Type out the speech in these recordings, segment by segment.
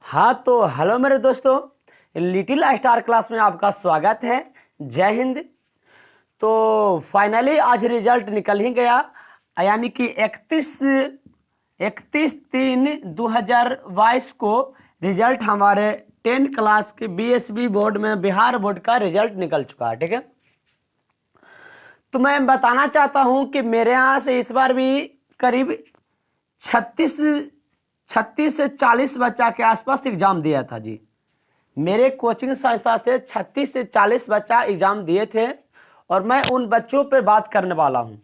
हाँ तो हेलो मेरे दोस्तों, लिटिल स्टार क्लास में आपका स्वागत है। जय हिंद। तो फाइनली आज रिजल्ट निकल ही गया, यानी कि 31/3/2022 को रिजल्ट हमारे 10 क्लास के बीएसबी बोर्ड में बिहार बोर्ड का रिजल्ट निकल चुका है। ठीक है, तो मैं बताना चाहता हूं कि मेरे यहाँ से इस बार भी करीब 36 से 40 बच्चा के आसपास एग्जाम दिया था जी। मेरे कोचिंग संस्था से 36 से 40 बच्चा एग्जाम दिए थे और मैं उन बच्चों पर बात करने वाला हूं।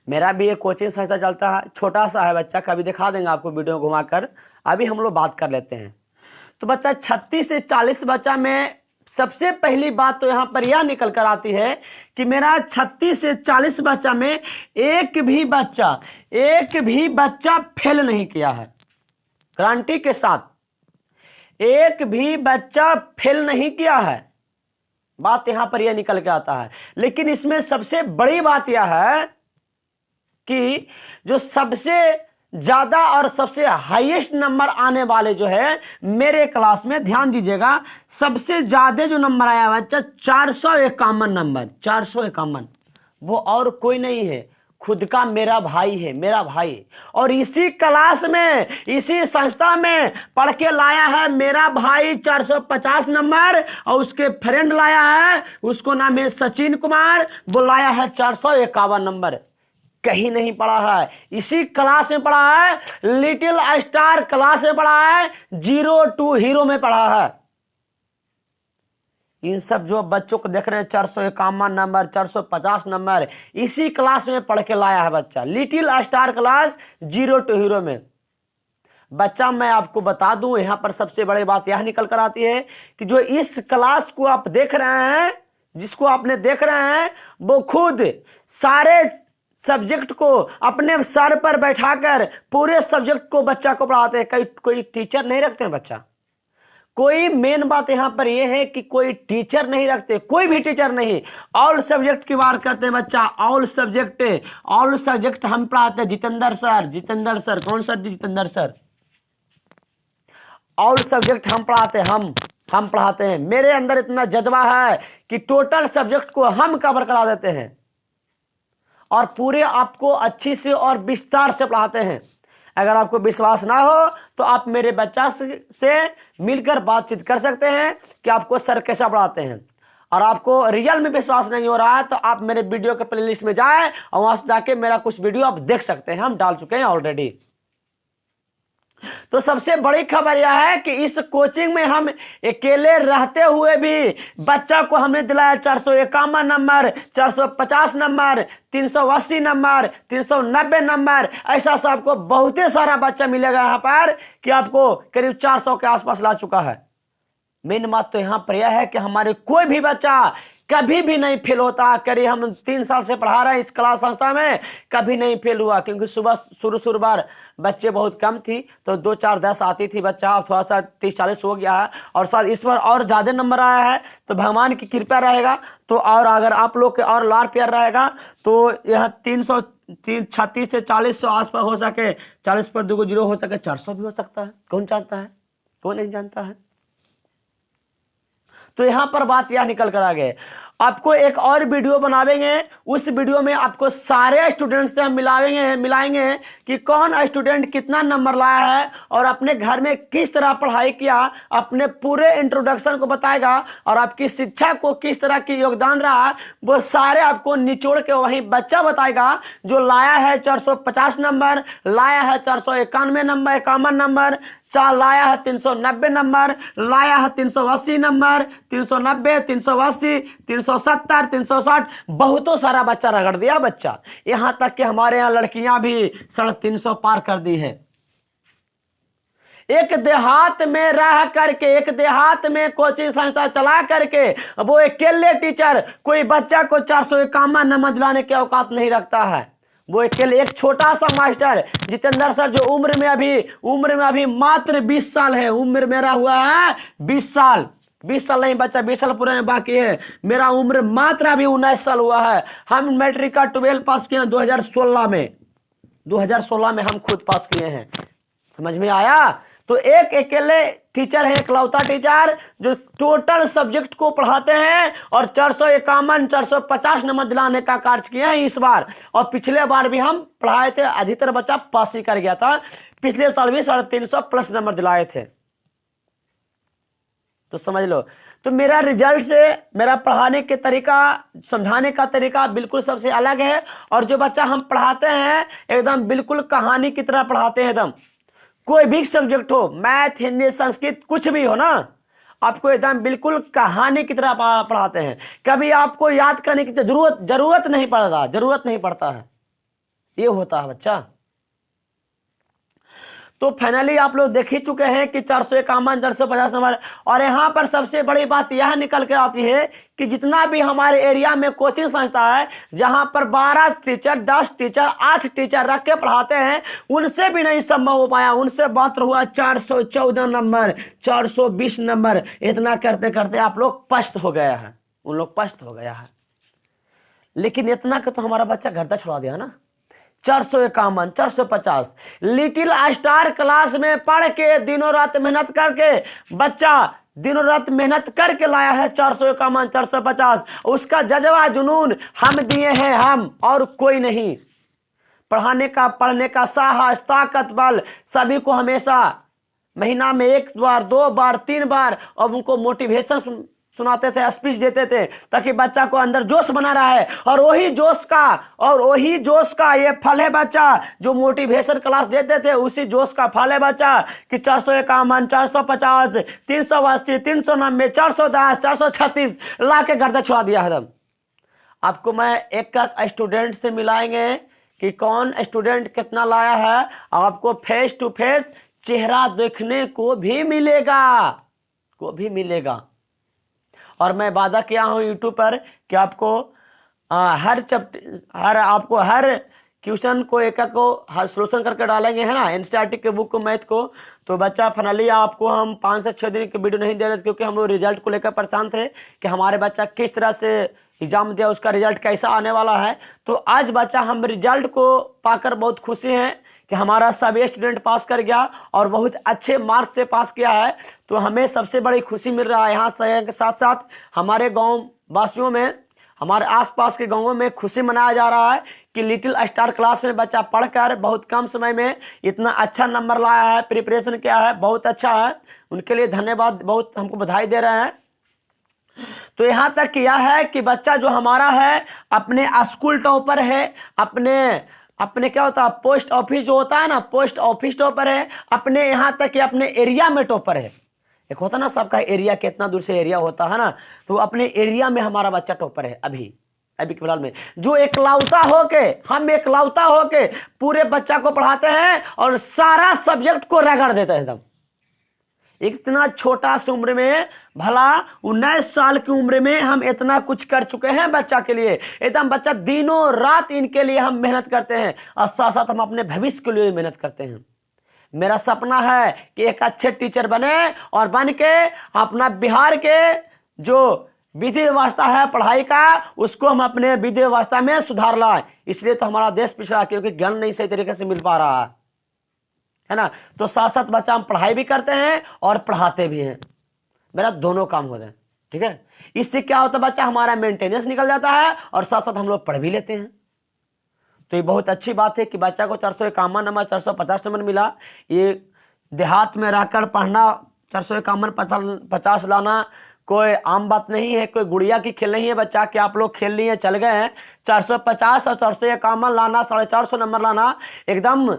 मेरा भी एक कोचिंग संस्था चलता है, छोटा सा है बच्चा, कभी दिखा देंगे आपको वीडियो घुमाकर। अभी हम लोग बात कर लेते हैं। तो बच्चा 36 से 40 बच्चा में सबसे पहली बात तो यहाँ पर यह निकल कर आती है कि मेरा 36 से 40 बच्चा में एक भी बच्चा फेल नहीं किया है। गारंटी के साथ एक भी बच्चा फेल नहीं किया है। बात यहाँ पर यह निकल के आता है। लेकिन इसमें सबसे बड़ी बात यह है कि जो सबसे ज्यादा और सबसे हाईएस्ट नंबर आने वाले जो है मेरे क्लास में, ध्यान दीजिएगा, सबसे ज्यादा जो नंबर आया बच्चा 451 नंबर, 451, वो और कोई नहीं है, खुद का मेरा भाई है, मेरा भाई। और इसी क्लास में, इसी संस्था में पढ़ के लाया है मेरा भाई 450 नंबर, और उसके फ्रेंड लाया है, उसको नाम है सचिन कुमार, वो लाया है 451 नंबर। कहीं नहीं पढ़ा है, इसी क्लास में पढ़ा है, लिटिल स्टार क्लास में पढ़ा है, 0 to हीरो में पढ़ा है। इन सब जो बच्चों को देख रहे हैं 451 नंबर, 450 नंबर, इसी क्लास में पढ़ के लाया है बच्चा, little star class 0 to hero में। बच्चा मैं आपको बता दूं, यहां पर सबसे बड़ी बात यह निकल कर आती है कि जो इस क्लास को आप देख रहे हैं, जिसको आपने देख रहे हैं, वो खुद सारे सब्जेक्ट को अपने सर पर बैठाकर पूरे सब्जेक्ट को बच्चा को पढ़ाते हैं। कोई टीचर नहीं रखते हैं बच्चा। कोई मेन बात यहाँ पर यह है कि कोई टीचर नहीं रखते, कोई भी टीचर नहीं। ऑल सब्जेक्ट की बात करते हैं बच्चा, ऑल सब्जेक्ट हम पढ़ाते हैं। जितेंद्र सर, कौन sir? Jitendra sir. All subject हम पढ़ाते हैं, हम पढ़ाते हैं। मेरे अंदर इतना जज्बा है कि टोटल सब्जेक्ट को हम कवर करा देते हैं और पूरे आपको अच्छी से और विस्तार से पढ़ाते हैं। अगर आपको विश्वास ना हो तो आप मेरे बच्चा से मिलकर बातचीत कर सकते हैं कि आपको सर कैसा पढ़ाते हैं। और आपको रियल में विश्वास नहीं हो रहा है तो आप मेरे वीडियो के प्लेलिस्ट में जाएं और वहां से जाके मेरा कुछ वीडियो आप देख सकते हैं, हम डाल चुके हैं ऑलरेडी। तो सबसे बड़ी खबर यह है कि इस कोचिंग में हम अकेले रहते हुए भी बच्चा को हमने दिलाया 451 नंबर, 450 नंबर, 380 नंबर, 390 नंबर। ऐसा सा आपको बहुत ही सारा बच्चा मिलेगा यहाँ पर कि आपको करीब 400 के आसपास ला चुका है। मेन बात तो यहाँ पर यह है कि हमारे कोई भी बच्चा कभी भी नहीं फेल होता। करीब हम 3 साल से पढ़ा रहे हैं इस क्लास संस्था में, कभी नहीं फेल हुआ। क्योंकि सुबह शुरू बार बच्चे बहुत कम थी तो 2 4 10 आती थी बच्चा, अब थोड़ा सा 30 40 हो गया है। और साथ इस बार और ज़्यादा नंबर आया है तो भगवान की कृपा रहेगा तो, और अगर आप लोग के और लाड़ प्यार रहेगा तो यह 36 से 40 आसपास हो सके, 40 पर 2 0 हो सके, 400 भी हो सकता है। कौन जानता है, कौन नहीं जानता है। तो यहां पर बात यह निकल कर आ गए। आपको एक और वीडियो बनावेंगे, उस वीडियो में आपको सारे स्टूडेंट से हम मिलाएंगे कि कौन स्टूडेंट कितना नंबर लाया है और अपने घर में किस तरह पढ़ाई किया, अपने पूरे इंट्रोडक्शन को बताएगा और आपकी शिक्षा को किस तरह की योगदान रहा, वो सारे आपको निचोड़ के वही बच्चा बताएगा। जो लाया है 450 नंबर, लाया है 451 नंबर, 51 नंबर, लाया है 390 नंबर, लाया है 380 नंबर, 390, 380, 370, 360, बहुतों सारा बच्चा रगड़ दिया बच्चा। यहां तक कि हमारे यहाँ लड़कियां भी 350 पार कर दी है। एक देहात में रह करके, एक देहात में कोचिंग संस्था चला करके वो अकेले टीचर कोई बच्चा को 451 नंबर दिलाने की औकात नहीं रखता है। वो अकेले एक छोटा सा मास्टर जितेंद्र सर, जो उम्र में अभी मात्र 20 साल है, उम्र मेरा हुआ है 20 साल, 20 साल नहीं बच्चा, 20 साल पूरे में बाकी है। मेरा उम्र मात्र अभी 19 साल हुआ है। हम मैट्रिक का 12 पास किए हैं 2016 में हम खुद पास किए हैं। समझ में आया? तो एक अकेले टीचर है, इकलौता टीचर जो टोटल सब्जेक्ट को पढ़ाते हैं और 451 450 नंबर दिलाने का कार्य किए हैं इस बार। और पिछले बार भी हम पढ़ाए थे, अधिकतर बच्चा पास ही कर गया था। पिछले साल भी 350 प्लस नंबर दिलाए थे। तो समझ लो, तो मेरा रिजल्ट से मेरा पढ़ाने के तरीका, समझाने का तरीका बिल्कुल सबसे अलग है। और जो बच्चा हम पढ़ाते हैं एकदम बिल्कुल कहानी की तरह पढ़ाते हैं। एकदम कोई भी सब्जेक्ट हो, मैथ, हिंदी, संस्कृत, कुछ भी हो ना, आपको एकदम बिल्कुल कहानी की तरह पढ़ाते हैं। कभी आपको याद करने की जरूरत नहीं पड़ता है। ये होता है बच्चा। तो फाइनली आप लोग देख ही चुके हैं कि 451 450 नंबर। और यहाँ पर सबसे बड़ी बात यह निकल कर आती है कि जितना भी हमारे एरिया में कोचिंग संस्था है, जहाँ पर 12 टीचर, 10 टीचर, 8 टीचर रख के पढ़ाते हैं, उनसे भी नहीं संभव हो पाया। उनसे बात हुआ 414 नंबर, 420 नंबर। इतना करते करते आप लोग पस्त हो गया है, उन लोग पस्त हो गया है। लेकिन इतना का तो हमारा बच्चा घर छोड़ा दिया ना। 451 450 लिटिल स्टार क्लास में पढ़ के दिनों रात मेहनत करके बच्चा दिनों रात मेहनत करके लाया है 451 450। उसका जज्बा जुनून हम दिए हैं, हम और कोई नहीं। पढ़ाने का, पढ़ने का साहस, ताकत, बल सभी को हमेशा महीना में 1 बार 2 बार 3 बार और उनको मोटिवेशन सुनाते थे, स्पीच देते थे, ताकि बच्चा को अंदर जोश बना रहा है। और वही जोश का ये फल है बच्चा, जो मोटिवेशन क्लास देते थे उसी जोश का फल है बच्चा कि 451 450 380 390 410 436 ला के गर्दा छुड़ा दिया है। आपको मैं एक स्टूडेंट से मिलाएंगे कि कौन स्टूडेंट कितना लाया है। आपको फेस टू फेस चेहरा देखने को भी मिलेगा। और मैं वादा किया हूँ यूट्यूब पर कि आपको हर क्वेश्चन को एक को हर सोल्यूशन करके डालेंगे, है ना, एनसीईआरटी के बुक को, मैथ को। तो बच्चा फाइनली आपको हम 5 से 6 दिन की वीडियो नहीं दे रहे थे, क्योंकि हम लोग रिजल्ट को लेकर परेशान थे कि हमारे बच्चा किस तरह से एग्जाम दिया, उसका रिजल्ट कैसा आने वाला है। तो आज बच्चा हम रिजल्ट को पाकर बहुत खुशी हैं कि हमारा सभी स्टूडेंट पास कर गया और बहुत अच्छे मार्क्स से पास किया है। तो हमें सबसे बड़ी खुशी मिल रहा है। यहाँ के साथ साथ हमारे गांव वासियों में, हमारे आसपास के गांवों में खुशी मनाया जा रहा है कि लिटिल स्टार क्लास में बच्चा पढ़कर बहुत कम समय में इतना अच्छा नंबर लाया है, प्रिपरेशन किया है, बहुत अच्छा है। उनके लिए धन्यवाद, बहुत हमको बधाई दे रहे हैं। तो यहाँ तक किया है कि बच्चा जो हमारा है अपने स्कूल टॉपर है, अपने क्या होता है, पोस्ट ऑफिस जो होता है ना, पोस्ट ऑफिस टॉपर है, अपने यहाँ तक कि अपने एरिया में टॉपर है। एक होता ना सबका एरिया, कितना दूर से एरिया होता है ना, तो अपने एरिया में हमारा बच्चा टॉपर है अभी के फिलहाल में, जो एकलौता होके पूरे बच्चा को पढ़ाते हैं और सारा सब्जेक्ट को रगड़ देते हैं एकदम। इतना छोटा सी उम्र में, भला 19 साल की उम्र में हम इतना कुछ कर चुके हैं बच्चा के लिए। एकदम बच्चा दिनों रात इनके लिए हम मेहनत करते हैं और साथ साथ हम अपने भविष्य के लिए मेहनत करते हैं। मेरा सपना है कि एक अच्छे टीचर बने और बन के अपना बिहार के जो विधि व्यवस्था है पढ़ाई का, उसको हम अपने विधि व्यवस्था में सुधार लाएं। इसलिए तो हमारा देश पिछड़ा, क्योंकि ज्ञान नहीं सही तरीके से मिल पा रहा है ना। तो साथ साथ बच्चा हम पढ़ाई भी करते हैं और पढ़ाते भी हैं, मेरा दोनों काम होते हैं, ठीक है। इससे क्या होता है, बच्चा हमारा मेंटेनेंस निकल जाता है और साथ साथ हम लोग पढ़ भी लेते हैं। तो ये बहुत अच्छी बात है कि बच्चा को 451 नंबर 450 नंबर मिला। ये देहात में रहकर पढ़ना, 451 50 लाना कोई आम बात नहीं है, कोई गुड़िया की खेल नहीं है बच्चा कि आप लोग खेल लिए चल गए हैं। 450 और 451 लाना, 450 नंबर लाना, एकदम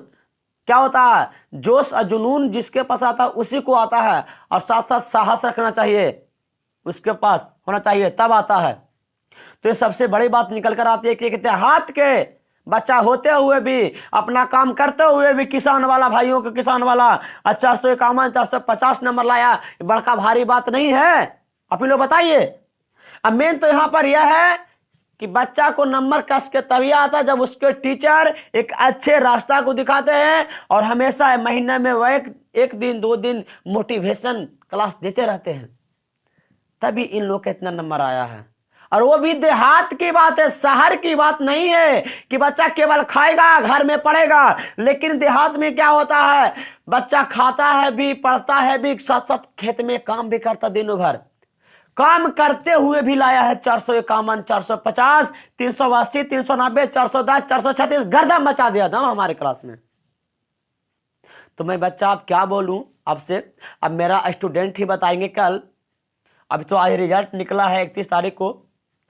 क्या होता है, जोश और जुनून जिसके पास आता है उसी को आता है। और साथ साथ साहस रखना चाहिए, उसके पास होना चाहिए, तब आता है। तो ये सबसे बड़ी बात निकल कर आती है कि देहात के बच्चा होते हुए भी, अपना काम करते हुए भी, किसान वाला भाइयों को किसान वाला 451 450 नंबर लाया, बड़का भारी बात नहीं है। आप लोग बताइए। अब मेन तो यहाँ पर यह है कि बच्चा को नंबर कस के तभी आता जब उसके टीचर एक अच्छे रास्ता को दिखाते हैं और हमेशा महीने में वह एक दिन 2 दिन मोटिवेशन क्लास देते रहते हैं, तभी इन लोग का इतना नंबर आया है। और वो भी देहात की बात है, शहर की बात नहीं है कि बच्चा केवल खाएगा घर में पढ़ेगा। लेकिन देहात में क्या होता है, बच्चा खाता है भी पढ़ता है भी, साथ साथ खेत में काम भी करता, दिनों भर काम करते हुए भी लाया है 451, 450, 380, 390, 410, 436 गर्दन मचा दिया था हमारे क्लास में। तो मैं बच्चा अब क्या बोलूं आपसे, अब मेरा स्टूडेंट ही बताएंगे कल। अभी तो आज रिजल्ट निकला है 31 तारीख को,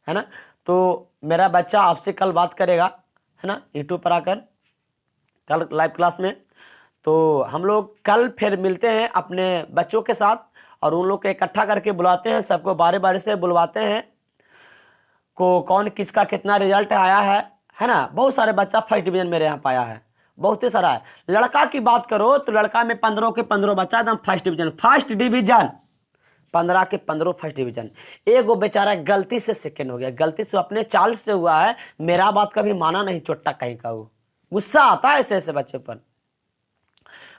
है ना। तो मेरा बच्चा आपसे कल बात करेगा, है ना, यूट्यूब पर आकर कल लाइव क्लास में। तो हम लोग कल फिर मिलते हैं अपने बच्चों के साथ और उन लोग को इकट्ठा करके बुलाते हैं, सबको बारी बारी से बुलवाते हैं को कौन किसका कितना रिजल्ट आया है ना। बहुत सारे बच्चा फर्स्ट डिवीजन मेरे यहाँ पाया है, बहुत ही सारा है। लड़का की बात करो तो लड़का में 15 के 15 बच्चा एकदम फर्स्ट डिवीजन 15 के 15 फर्स्ट डिवीजन। एक वो बेचारा गलती से सेकंड हो गया, गलती से अपने चाल से हुआ है, मेरा बात कभी माना नहीं, चोट्टा कहीं का। वो गुस्सा आता है ऐसे ऐसे बच्चे पर।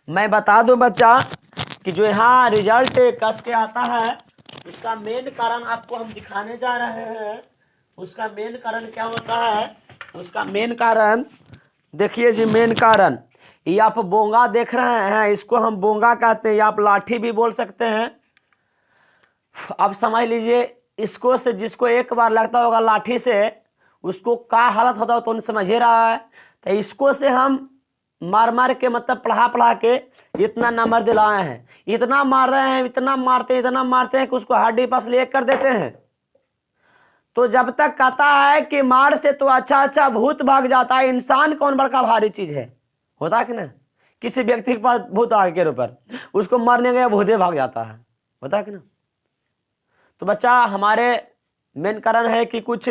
मैं बता दूं बच्चा कि जो यहाँ रिजल्ट कस के आता है उसका मेन कारण आपको हम दिखाने जा रहे हैं। उसका मेन कारण क्या होता है, उसका मेन कारण देखिए जी। मेन कारण ये आप बोंगा देख रहे हैं, इसको हम बोंगा कहते हैं, या आप लाठी भी बोल सकते हैं। अब समझ लीजिए, इसको से जिसको एक बार लगता होगा लाठी से उसको क्या हालत होता है तो समझ ही रहा है। तो इसको से हम मार मार के मतलब पढ़ा के इतना नंबर दिलाए हैं, इतना मार रहे हैं, इतना मारते हैं कि उसको हड्डी पास ले कर देते हैं। तो जब तक कहता है कि मार से तो अच्छा भूत भाग जाता है, इंसान कौन बड़का भारी चीज है, होता है कि ना। किसी व्यक्ति के पास भूत आ के ऊपर उसको मारने गया भूते भाग जाता है, होता है कि ना। तो बच्चा हमारे मेन कारण है कि कुछ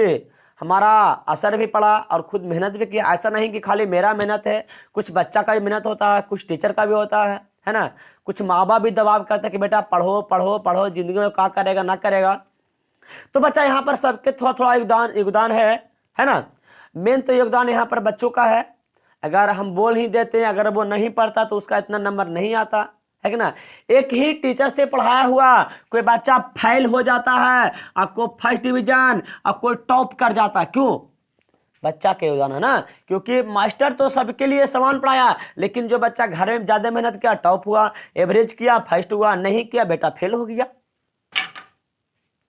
हमारा असर भी पड़ा और खुद मेहनत भी किया। ऐसा नहीं कि खाली मेरा मेहनत है, कुछ बच्चा का भी मेहनत होता है, कुछ टीचर का भी होता है ना। कुछ माँ बाप भी दबाव करते हैं कि बेटा पढ़ो पढ़ो पढ़ो, जिंदगी में क्या करेगा ना करेगा। तो बच्चा यहाँ पर सबके थोड़ा थोड़ा योगदान है ना। मेन तो योगदान यहाँ पर बच्चों का है। अगर हम बोल ही देते हैं, अगर वो नहीं पढ़ता तो उसका इतना नंबर नहीं आता है कि ना। एक ही टीचर से पढ़ाया हुआ कोई बच्चा फेल हो जाता है, आपको फर्स्ट डिवीजन, आपको टॉप कर जाता है, क्यों? बच्चा के योगदान है ना। क्योंकि मास्टर तो सबके लिए समान पढ़ाया, लेकिन जो बच्चा घर में ज्यादा मेहनत किया टॉप हुआ, एवरेज किया फर्स्ट हुआ, नहीं किया बेटा फेल हो गया,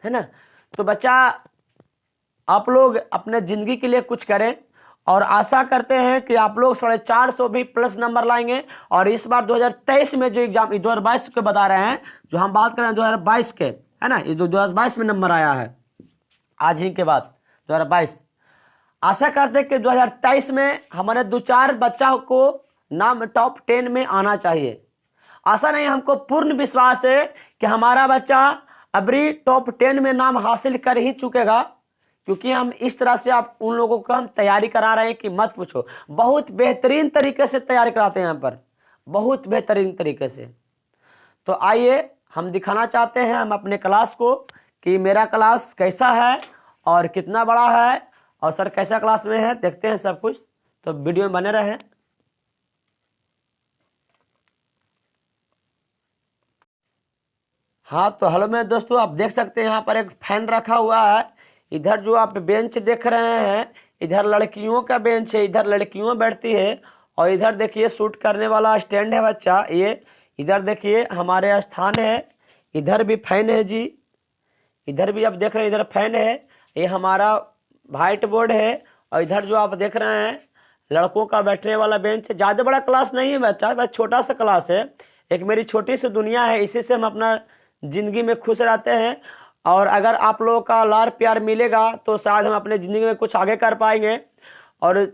है ना। तो बच्चा आप लोग अपने जिंदगी के लिए कुछ करें और आशा करते हैं कि आप लोग 450 भी प्लस नंबर लाएंगे। और इस बार 2023 में जो एग्जाम 2022 के बता रहे हैं, जो हम बात कर रहे हैं 2022 के, है ना, ये 2022 में नंबर आया है आज ही के बाद 2022। आशा करते हैं कि 2023 में हमारे 2-4 बच्चा को नाम टॉप 10 में आना चाहिए। आशा नहीं, हमको पूर्ण विश्वास है कि हमारा बच्चा अभी टॉप 10 में नाम हासिल कर ही चुकेगा। क्योंकि हम इस तरह से आप उन लोगों को हम तैयारी करा रहे हैं कि मत पूछो। बहुत बेहतरीन तरीके से तैयारी कराते हैं यहाँ पर, बहुत बेहतरीन तरीके से। तो आइए हम दिखाना चाहते हैं हम अपने क्लास को कि मेरा क्लास कैसा है और कितना बड़ा है और सर कैसा क्लास में है, देखते हैं सब कुछ। तो वीडियो में बने रहें। हाँ तो हेलो मेरे दोस्तों, आप देख सकते हैं यहाँ पर एक फैन रखा हुआ है। इधर जो आप बेंच देख रहे हैं, इधर लड़कियों का बेंच है, इधर लड़कियों बैठती है। और इधर देखिए शूट करने वाला स्टैंड है बच्चा, ये इधर देखिए हमारे स्थान है। इधर भी फैन है जी, इधर भी आप देख रहे हैं, इधर फैन है। ये हमारा वाइट बोर्ड है। और इधर जो आप देख रहे हैं लड़कों का बैठने वाला बेंच है। ज़्यादा बड़ा क्लास नहीं है बच्चा, बस छोटा सा क्लास है। एक मेरी छोटी सी दुनिया है, इसी से हम अपना ज़िंदगी में खुश रहते हैं। और अगर आप लोगों का लाड़ प्यार मिलेगा तो शायद हम अपने ज़िंदगी में कुछ आगे कर पाएंगे। और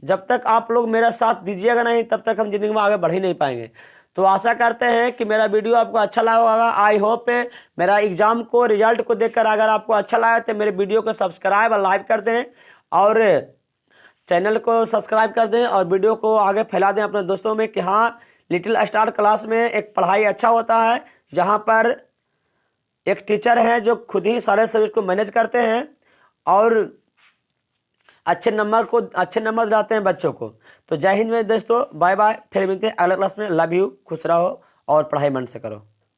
जब तक आप लोग मेरा साथ दीजिएगा नहीं, तब तक हम ज़िंदगी में आगे बढ़ ही नहीं पाएंगे। तो आशा करते हैं कि मेरा वीडियो आपको अच्छा लगा होगा। आई होप मेरा एग्ज़ाम को रिजल्ट को देखकर अगर आपको अच्छा लगा तो मेरे वीडियो को सब्सक्राइब और लाइक कर दें और चैनल को सब्सक्राइब कर दें और वीडियो को आगे फैला दें अपने दोस्तों में कि हाँ, लिटिल स्टार क्लास में एक पढ़ाई अच्छा होता है, जहाँ पर एक टीचर है जो खुद ही सारे सब्जेक्ट को मैनेज करते हैं और अच्छे नंबर दिलाते हैं बच्चों को। तो जय हिंद मेरे दोस्तों, बाय बाय, फिर मिलते हैं अगले क्लास में। लव यू, खुश रहो और पढ़ाई मन से करो।